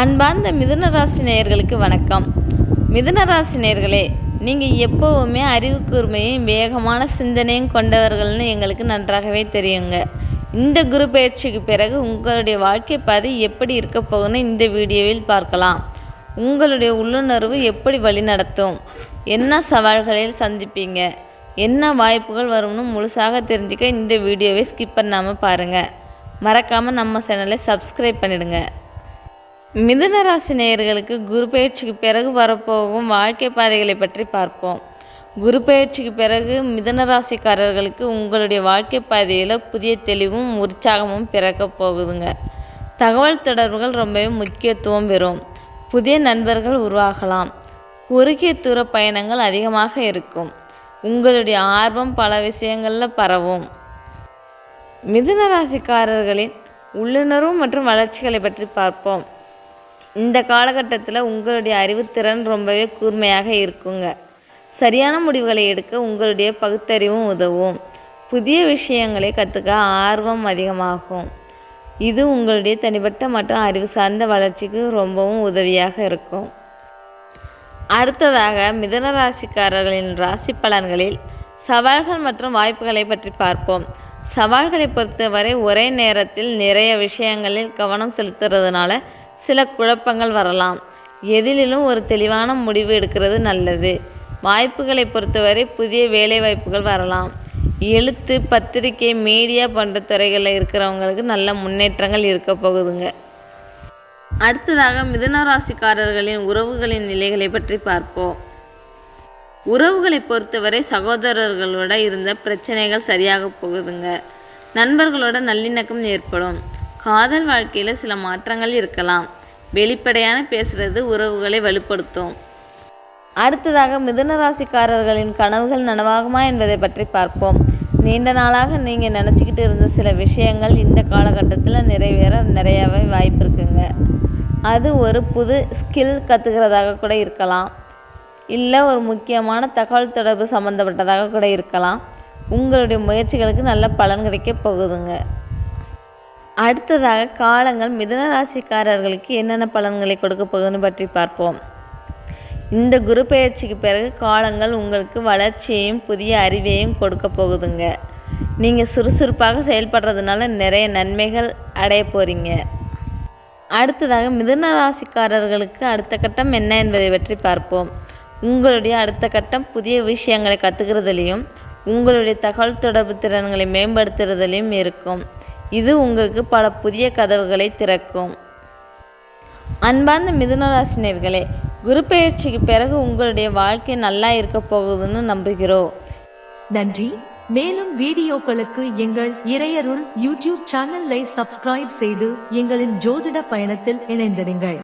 அன்பார்ந்த மிதுன ராசி நேயர்களுக்கு வணக்கம். மிதுன ராசி நேயர்களே, நீங்கள் எப்போவுமே அறிவு கூர்மையும் வேகமான சிந்தனையும் கொண்டவர்கள்னு எங்களுக்கு நன்றாகவே தெரியுங்க. இந்த குரு பயிற்சிக்கு பிறகு உங்களுடைய வாழ்க்கை பாதை எப்படி இருக்க போகுதுன்னு இந்த வீடியோவில் பார்க்கலாம். உங்களுடைய உள்ளுணர்வு எப்படி வழிநடத்தும், என்ன சவால்களில் சந்திப்பீங்க, என்ன வாய்ப்புகள் வரும்னு முழுசாக தெரிஞ்சுக்க இந்த வீடியோவை ஸ்கிப் பண்ணாமல் பாருங்கள். மறக்காமல் நம்ம சேனலை சப்ஸ்கிரைப் பண்ணிடுங்க. மிதுன ராசி நேயர்களுக்கு குரு பயிற்சிக்கு பிறகு வரப்போகும் வாழ்க்கை பாதைகளை பற்றி பார்ப்போம். குரு பயிற்சிக்கு பிறகு மிதுன ராசிக்காரர்களுக்கு உங்களுடைய வாழ்க்கை பாதையில் புதிய தெளிவும் உற்சாகமும் பிறக்க போகுதுங்க. தகவல் தொடர்புகள் ரொம்பவே முக்கியத்துவம் பெறும். புதிய நண்பர்கள் உருவாகலாம். குறுகிய தூர பயணங்கள் அதிகமாக இருக்கும். உங்களுடைய ஆர்வம் பல விஷயங்களில் பரவும். மிதுன ராசிக்காரர்களின் உள்ளுணர்வு மற்றும் வளர்ச்சிகளை பற்றி பார்ப்போம். இந்த காலகட்டத்தில் உங்களுடைய அறிவுத்திறன் ரொம்பவே கூர்மையாக இருக்குங்க. சரியான முடிவுகளை எடுக்க உங்களுடைய பகுத்தறிவும் உதவும். புதிய விஷயங்களை கற்றுக்க ஆர்வம் அதிகமாகும். இது உங்களுடைய தனிப்பட்ட மற்றும் அறிவு சார்ந்த வளர்ச்சிக்கு ரொம்பவும் உதவியாக இருக்கும். அடுத்ததாக மிதுன ராசிக்காரர்களின் ராசி பலன்களில் சவால்கள் மற்றும் வாய்ப்புகளை பற்றி பார்ப்போம். சவால்களை பொறுத்தவரை ஒரே நேரத்தில் நிறைய விஷயங்களில் கவனம் செலுத்துறதுனால சில குழப்பங்கள் வரலாம். எதிலும் ஒரு தெளிவான முடிவு எடுக்கிறது நல்லது. வாய்ப்புகளை பொறுத்தவரை புதிய வேலை வாய்ப்புகள் வரலாம். எழுத்து, பத்திரிகை, மீடியா போன்ற துறைகளில் இருக்கிறவங்களுக்கு நல்ல முன்னேற்றங்கள் இருக்க போகுதுங்க. அடுத்ததாக மிதுன ராசிக்காரர்களின் உறவுகளின் நிலைகளை பற்றி பார்ப்போம். உறவுகளை பொறுத்தவரை சகோதரர்களோட இருந்த பிரச்சனைகள் சரியாக போகுதுங்க. நண்பர்களோட நல்லிணக்கம் ஏற்படும். காதல் வாழ்க்கையில் சில மாற்றங்கள் இருக்கலாம். வெளிப்படையான பேசுறது உறவுகளை வலுப்படுத்தும். அடுத்ததாக மிதுன ராசிக்காரர்களின் கனவுகள் நனவாகுமா என்பதை பற்றி பார்ப்போம். நீண்ட நாளாக நீங்கள் நினச்சிக்கிட்டு இருந்த சில விஷயங்கள் இந்த காலகட்டத்தில் நிறைவேற நிறையாவே வாய்ப்பு இருக்குங்க. அது ஒரு புது ஸ்கில் கற்றுக்கிறதாக கூட இருக்கலாம். இல்லை ஒரு முக்கியமான தகவல் தொடர்பு சம்மந்தப்பட்டதாக கூட இருக்கலாம். உங்களுடைய முயற்சிகளுக்கு நல்ல பலன் கிடைக்க போகுதுங்க. அடுத்ததாக காலங்கள் மிதுன ராசிக்காரர்களுக்கு என்னென்ன பலன்களை கொடுக்க போகுதுன்னு பற்றி பார்ப்போம். இந்த குரு பயிற்சிக்கு பிறகு காலங்கள் உங்களுக்கு வளர்ச்சியையும் புதிய அறிவையும் கொடுக்க போகுதுங்க. நீங்கள் சுறுசுறுப்பாக செயல்படுறதுனால நிறைய நன்மைகள் அடைய போகிறீங்க. அடுத்ததாக மிதுன ராசிக்காரர்களுக்கு அடுத்த கட்டம் என்ன என்பதை பற்றி பார்ப்போம். உங்களுடைய அடுத்த கட்டம் புதிய விஷயங்களை கற்றுக்கிறதுலையும் உங்களுடைய தகவல் தொடர்பு திறன்களை மேம்படுத்துறதுலையும் இருக்கும். இது உங்களுக்கு பல புதிய கதவுகளை திறக்கும். அன்பார்ந்த மிதுன ராசினியர்களே, குரு பயிற்சிக்கு பிறகு உங்களுடைய வாழ்க்கை நல்லா இருக்க போகுதுன்னு நம்புகிறோம். நன்றி. மேலும் வீடியோக்களுக்கு எங்கள் இறையருள் யூடியூப் சேனலை சப்ஸ்கிரைப் செய்து எங்களின் ஜோதிட பயணத்தில் இணைந்திருங்கள்.